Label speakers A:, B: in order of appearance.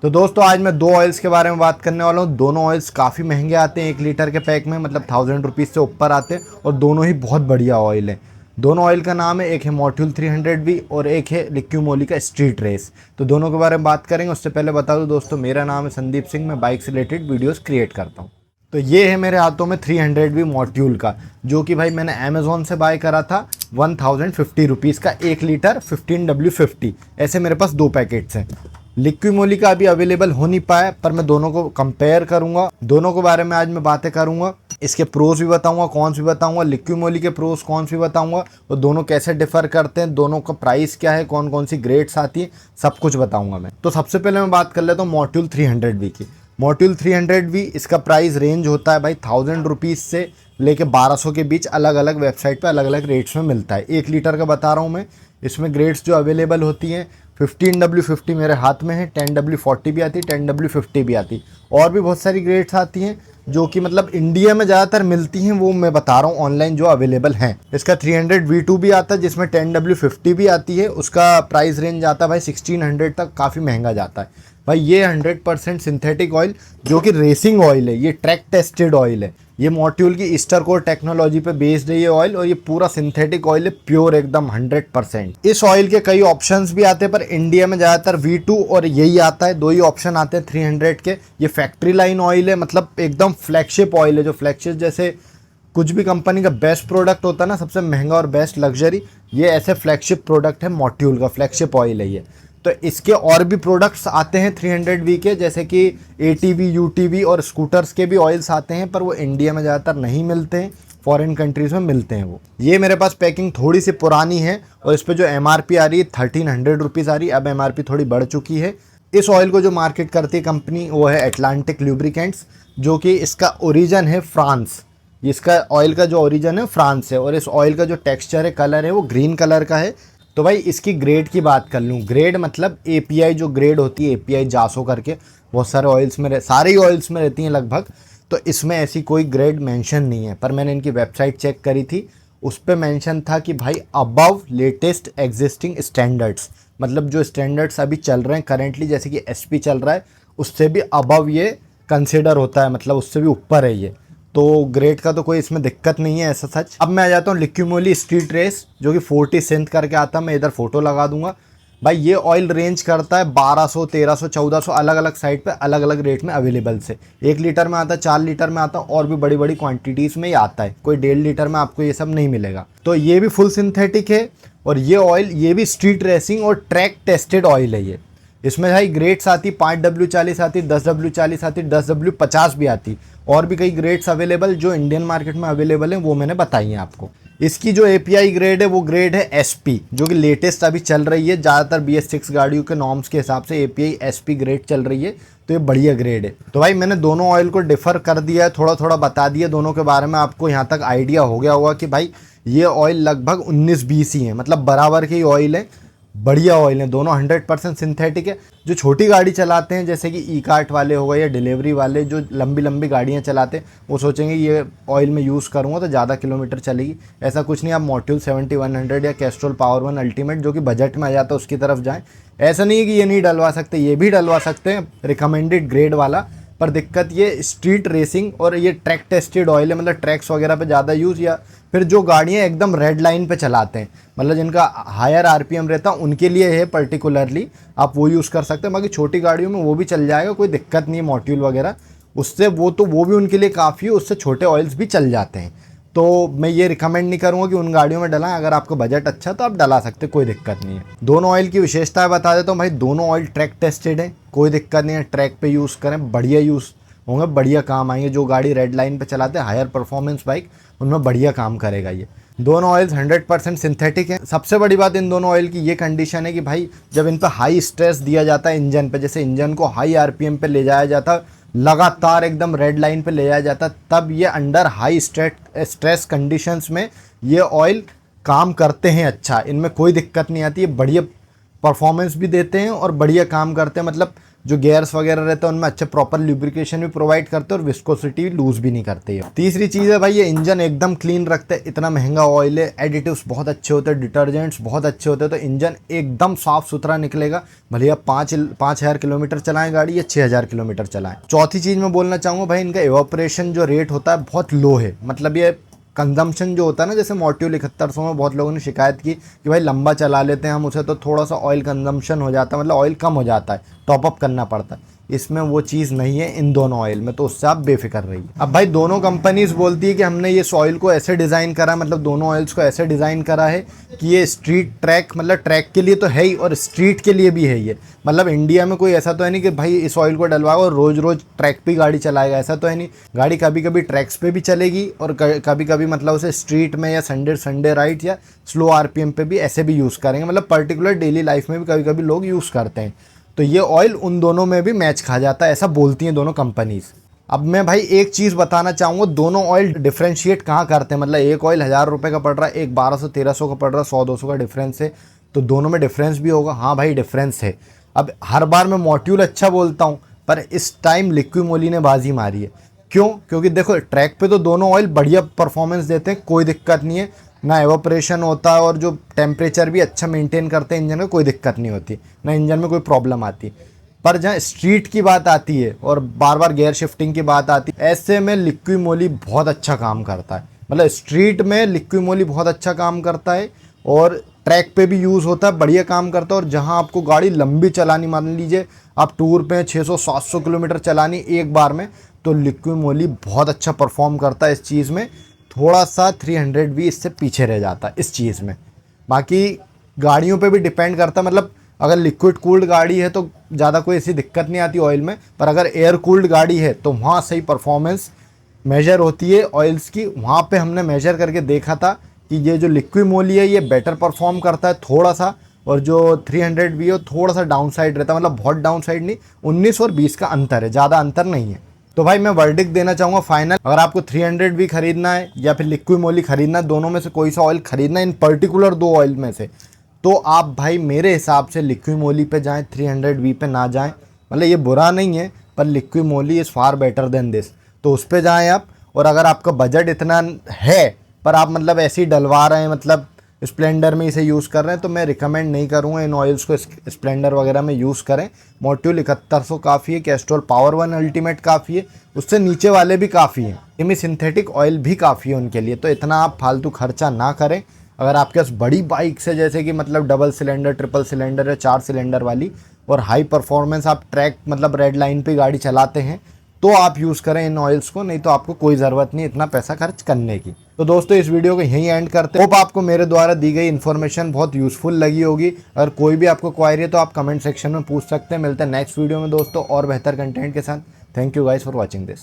A: तो दोस्तों आज मैं दो ऑयल्स के बारे में बात करने वाला हूँ। दोनों ऑयल्स काफ़ी महंगे आते हैं 1 लीटर के पैक में, मतलब 1000 रुपीज़ से ऊपर आते हैं और दोनों ही बहुत बढ़िया ऑयल हैं। दोनों ऑयल का नाम है, एक है मॉर्ट्यूल 300V और एक है लिक्यूमोली का स्ट्रीट रेस। तो दोनों के बारे में बात करेंगे। उससे पहले बता दूं दोस्तों, मेरा नाम है संदीप सिंह, मैं बाइक से रिलेटेड वीडियोस क्रिएट करता हूँ। तो ये है मेरे हाथों में 300V मॉर्ट्यूल का, जो कि भाई मैंने अमेज़ॉन से बाय करा था 1050 रुपीज़ का 1 लीटर 15W50। ऐसे मेरे पास दो पैकेट्स हैं। लिक्विमोली का अभी अवेलेबल हो नहीं पाया, पर मैं दोनों को कंपेयर करूंगा, दोनों के बारे में आज मैं बातें करूंगा। इसके प्रोज भी बताऊंगा, कौन भी बताऊंगा, लिक्विमोली के प्रोज कौन भी बताऊंगा और दोनों कैसे डिफर करते हैं, दोनों का प्राइस क्या है, कौन कौन सी ग्रेड्स आती है, सब कुछ बताऊंगा मैं। तो सबसे पहले मैं बात कर लेता हूँ मॉर्ट्यूल 300V की। मॉर्ट्यूल 300V इसका प्राइस रेंज होता है भाई 1000 रुपीज़ से लेके 1200 के बीच, अलग अलग वेबसाइट पे अलग अलग रेट्स में मिलता है। 1 लीटर का बता रहा हूँ मैं। इसमें ग्रेड्स जो अवेलेबल होती हैं, 15W50 मेरे हाथ में है, 10W40 भी आती है, 10W50 भी आती है, और भी बहुत सारी ग्रेड्स आती हैं जो कि मतलब इंडिया में ज़्यादातर मिलती हैं, वो मैं बता रहा हूँ ऑनलाइन जो अवेलेबल हैं। इसका 300V2 भी आता है जिसमें 10W50 भी आती है। उसका प्राइस रेंज आता है भाई 1600 तक, काफ़ी महंगा जाता है भाई। ये 100% सिंथेटिक ऑयल जो कि रेसिंग ऑयल है, ये ट्रैक टेस्टेड ऑयल है। ये मॉर्ट्यूल की ईस्टर कोर टेक्नोलॉजी पे बेस्ड है ये ऑयल, और ये पूरा सिंथेटिक ऑयल है, प्योर एकदम 100%। इस ऑयल के कई ऑप्शंस भी आते हैं, पर इंडिया में ज़्यादातर V2 और यही आता है, दो ही ऑप्शन आते हैं 300 के। ये फैक्ट्री लाइन ऑयल है, मतलब एकदम फ्लैगशिप ऑयल है, जो फ्लैगशिप जैसे कुछ भी कंपनी का बेस्ट प्रोडक्ट होता है ना, सबसे महंगा और बेस्ट लग्जरी, ये ऐसे फ्लैगशिप प्रोडक्ट है मॉर्ट्यूल का, फ्लैगशिप ऑयल है ये। तो इसके और भी प्रोडक्ट्स आते हैं 300V के, जैसे कि ATV, UTV और स्कूटर्स के भी ऑयल्स आते हैं, पर वो इंडिया में ज़्यादातर नहीं मिलते हैं, फॉरेन कंट्रीज़ में मिलते हैं वो। ये मेरे पास पैकिंग थोड़ी सी पुरानी है और इस पर जो MRP आ रही है 1300 रुपीज़ आ रही है। अब MRP थोड़ी बढ़ चुकी है। इस ऑयल को जो मार्केट करती है कंपनी वो है एटलांटिक ल्यूब्रिकेंट्स, जो कि इसका ओरिजिन है फ्रांस। इसका ऑयल का जो ओरिजिन है फ्रांस है, और इस ऑयल का जो टेक्सचर है, कलर है, वो ग्रीन कलर का है। तो भाई इसकी ग्रेड की बात कर लूँ, ग्रेड मतलब API जो ग्रेड होती है, API जासो करके बहुत सारे ऑयल्स में सारे ही ऑयल्स में रहती हैं लगभग। तो इसमें ऐसी कोई ग्रेड मेंशन नहीं है, पर मैंने इनकी वेबसाइट चेक करी थी, उस पर मेंशन था कि भाई अबव लेटेस्ट एग्जिस्टिंग स्टैंडर्ड्स, मतलब जो स्टैंडर्ड्स अभी चल रहे हैं करेंटली, जैसे कि SP चल रहा है, उससे भी अबव ये कंसिडर होता है, मतलब उससे भी ऊपर है ये। तो ग्रेड का तो कोई इसमें दिक्कत नहीं है ऐसा सच। अब मैं आ जाता हूँ लिक्यूमोली स्ट्रीट रेस, जो कि 40 सेंथ करके आता है, मैं इधर फोटो लगा दूंगा भाई। ये ऑयल रेंज करता है 1200, 1300, 1400, अलग अलग साइट पे अलग अलग रेट में अवेलेबल से। 1 लीटर में आता है, 4 लीटर में आता है, और भी बड़ी बड़ी क्वांटिटीज़ में ही आता है। कोई 1.5 लीटर में आपको ये सब नहीं मिलेगा। तो ये भी फुल सिंथेटिक है, और ये ऑयल ये भी स्ट्रीट रेसिंग और ट्रैक टेस्टेड ऑयल है ये। इसमें भाई ग्रेड्स आती, 5W40 आती, 10W40 आती, 10W50 भी आती, और भी कई ग्रेड्स अवेलेबल जो इंडियन मार्केट में अवेलेबल हैं, वो मैंने बताई हैं आपको। इसकी जो API ग्रेड है वो ग्रेड है SP, जो कि लेटेस्ट अभी चल रही है। ज़्यादातर BS6 गाड़ियों के नॉर्म्स के हिसाब से API SP ग्रेड चल रही है, तो ये बढ़िया ग्रेड है। तो भाई मैंने दोनों ऑयल को डिफ़र कर दिया है, थोड़ा थोड़ा बता दिया दोनों के बारे में। आपको यहाँ तक आइडिया हो गया होगा कि भाई ये ऑयल लगभग 19-20 ही है, मतलब बराबर के ही ऑयल है, बढ़िया ऑयल है दोनों, 100% सिंथेटिक है। जो छोटी गाड़ी चलाते हैं, जैसे कि E-कार्ट वाले हो गए या डिलीवरी वाले, जो लंबी लंबी गाड़ियां चलाते हैं, वो सोचेंगे ये ऑयल में यूज़ करूँगा तो ज़्यादा किलोमीटर चलेगी। ऐसा कुछ नहीं। आप मॉर्ट्यूल 7100 या कैस्ट्रोल पावर 1 अल्टीमेट, जो कि बजट में आ जाता है, उसकी तरफ जाएँ। ऐसा नहीं है कि ये नहीं डलवा सकते, ये भी डलवा सकते हैं, रिकमेंडेड ग्रेड वाला। पर दिक्कत ये स्ट्रीट रेसिंग और ये ट्रैक टेस्टेड ऑयल है, मतलब ट्रैक्स वगैरह पे ज़्यादा यूज़, या फिर जो गाड़ियाँ एकदम रेड लाइन पे चलाते हैं, मतलब जिनका हायर RPM रहता है, उनके लिए है पर्टिकुलरली, आप वो यूज़ कर सकते हैं। बाकी छोटी गाड़ियों में वो भी चल जाएगा, कोई दिक्कत नहीं है मॉर्ट्यूल वगैरह उससे, वो भी उनके लिए काफ़ी है, उससे छोटे ऑयल्स भी चल जाते हैं। तो मैं ये रिकमेंड नहीं करूँगा कि उन गाड़ियों में डलाएं। अगर आपका बजट अच्छा तो आप डला सकते, कोई दिक्कत नहीं है। दोनों ऑयल की विशेषताएं बता देता हूँ भाई। दोनों ऑयल ट्रैक टेस्टेड है, कोई दिक्कत नहीं है, ट्रैक पे यूज़ करें, बढ़िया यूज़ होंगे, बढ़िया काम आएंगे। जो गाड़ी रेड लाइन पे चलाते हैं, हायर परफॉर्मेंस बाइक, उनमें बढ़िया काम करेगा ये। दोनों ऑयल्स 100% सिंथेटिक हैं। सबसे बड़ी बात इन दोनों ऑयल की ये कंडीशन है कि भाई जब इन पर हाई स्ट्रेस दिया जाता है इंजन पे, जैसे इंजन को हाई RPM पे ले जाया जाता, लगातार एकदम रेड लाइन पे ले जाया जाता, तब ये अंडर हाई स्ट्रेस कंडीशंस में ये ऑयल काम करते हैं अच्छा। इनमें कोई दिक्कत नहीं आती है, बढ़िया परफॉर्मेंस भी देते हैं और बढ़िया काम करते हैं। मतलब जो गियर्स वगैरह रहते हैं उनमें अच्छे प्रॉपर लुब्रिकेशन भी प्रोवाइड करते हैं और विस्कोसिटी लूज भी नहीं करते ये। तीसरी चीज़ है भाई, ये इंजन एकदम क्लीन रखते हैं। इतना महंगा ऑयल है, एडिटिव्स बहुत अच्छे होते हैं, डिटर्जेंट्स बहुत अच्छे होते हैं, तो इंजन एकदम साफ सुथरा निकलेगा। भले आप 5,000 किलोमीटर चलाएं गाड़ी या 6,000 किलोमीटर चलाएं। चौथी चीज़ मैं बोलना चाहूँगा भाई, इनका एवापोरेशन जो रेट होता है बहुत लो है। मतलब ये कंजम्पशन जो होता है ना, जैसे मॉड्यूल 7100 में बहुत लोगों ने शिकायत की कि भाई लंबा चला लेते हैं हम उसे तो थोड़ा सा ऑयल कंजम्पशन हो जाता है, मतलब ऑयल कम हो जाता है, टॉपअप करना पड़ता है। इसमें वो चीज़ नहीं है इन दोनों ऑयल में, तो उससे आप बेफिक्र रहिए। अब भाई दोनों कंपनीज बोलती है कि हमने ये ऑयल को ऐसे डिज़ाइन करा, मतलब दोनों ऑयल्स को ऐसे डिज़ाइन करा है कि ये स्ट्रीट ट्रैक, मतलब ट्रैक के लिए तो है ही और स्ट्रीट के लिए भी है ये। मतलब इंडिया में कोई ऐसा तो है नहीं कि भाई इस ऑयल को डलवाओ और रोज़ रोज़ ट्रैक पे गाड़ी चलाएगा, ऐसा तो है नहीं। गाड़ी कभी कभी ट्रैक्स पे भी चलेगी और कभी कभी मतलब उसे स्ट्रीट में या संडे राइड या स्लो आरपीएम पे भी ऐसे भी यूज़ करेंगे। मतलब पर्टिकुलर डेली लाइफ में भी कभी कभी लोग यूज़ करते हैं, तो ये ऑयल उन दोनों में भी मैच खा जाता है, ऐसा बोलती हैं दोनों कंपनीज। अब मैं भाई एक चीज़ बताना चाहूँगा, दोनों ऑयल डिफ्रेंशिएट कहाँ करते हैं। मतलब एक ऑयल 1,000 रुपये का पड़ रहा है, एक 1200-1300 का पड़ रहा है, 100-200 का डिफरेंस है, तो दोनों में डिफरेंस भी होगा। हाँ भाई डिफरेंस है। अब हर बार मैं मॉड्यूल अच्छा बोलता हूँ, पर इस टाइम लिक्विमोली ने बाजी मारी है। क्यों? क्योंकि देखो ट्रैक पे तो दोनों ऑयल बढ़िया परफॉर्मेंस देते हैं, कोई दिक्कत नहीं है, ना एवोपरेशन होता है और जो टेम्परेचर भी अच्छा मेंटेन करते हैं इंजन में, कोई दिक्कत नहीं होती, ना इंजन में कोई प्रॉब्लम आती। पर जहाँ स्ट्रीट की बात आती है और बार बार गियर शिफ्टिंग की बात आती है, ऐसे में लिक्विमोली बहुत अच्छा काम करता है। मतलब स्ट्रीट में लिक्विमोली बहुत अच्छा काम करता है और ट्रैक पे भी यूज़ होता है, बढ़िया काम करता है। और जहाँ आपको गाड़ी लंबी चलानी, मान लीजिए आप टूर पे 600-700 किलोमीटर चलानी एक बार में, तो लिक्विमोली बहुत अच्छा परफॉर्म करता है इस चीज़ में। थोड़ा सा 300 भी इससे पीछे रह जाता है इस चीज़ में। बाकी गाड़ियों पे भी डिपेंड करता है, मतलब अगर लिक्विड कूल्ड गाड़ी है तो ज़्यादा कोई ऐसी दिक्कत नहीं आती ऑयल में, पर अगर एयर कूल्ड गाड़ी है तो वहाँ सही परफॉर्मेंस मेजर होती है ऑयल्स की। वहाँ पे हमने मेजर करके देखा था कि ये जो लिक्विमोली है ये बेटर परफॉर्म करता है थोड़ा सा, और जो 300 भी है थोड़ा सा डाउन साइड रहता है। मतलब बहुत डाउन साइड नहीं, 19 और 20 का अंतर है, ज़्यादा अंतर नहीं है। तो भाई मैं वर्डिक्ट देना चाहूँगा फाइनल, अगर आपको 300 भी खरीदना है या फिर लिक्विमोली खरीदना है, दोनों में से कोई सा ऑयल खरीदना है, इन पर्टिकुलर दो ऑयल में से, तो आप भाई मेरे हिसाब से लिक्विमोली पे जाएं, 300V पे ना जाएं। मतलब ये बुरा नहीं है, पर Liqui Moly is far better than this, तो उस पे जाएं आप। और अगर आपका बजट इतना है पर आप मतलब ऐसे ही डलवा रहे हैं, मतलब स्प्लेंडर में इसे यूज़ कर रहे हैं, तो मैं रिकमेंड नहीं करूँगा इन ऑयल्स को स्प्लेंडर वगैरह में यूज़ करें। मॉड्यूल 7100 काफ़ी है, कैस्ट्रॉल पावर 1 अल्टीमेट काफ़ी है, उससे नीचे वाले भी काफ़ी हैं, सेमी सिंथेटिक ऑयल भी काफ़ी है उनके लिए। तो इतना आप फालतू खर्चा ना करें। अगर आपके पास बड़ी बाइक्स है, जैसे कि मतलब डबल सिलेंडर, ट्रिपल सिलेंडर या 4 सिलेंडर वाली, और हाई परफॉर्मेंस आप ट्रैक मतलब रेड लाइन पे गाड़ी चलाते हैं, तो आप यूज़ करें इन ऑयल्स को, नहीं तो आपको कोई ज़रूरत नहीं इतना पैसा खर्च करने की। तो दोस्तों इस वीडियो को यहीं एंड करते हैं। होप आपको मेरे द्वारा दी गई इन्फॉर्मेशन बहुत यूज़फुल लगी होगी। अगर कोई भी आपको क्वायरी है तो आप कमेंट सेक्शन में पूछ सकते हैं। मिलते हैं नेक्स्ट वीडियो में दोस्तों और बेहतर कंटेंट के साथ। Thank you guys for watching this.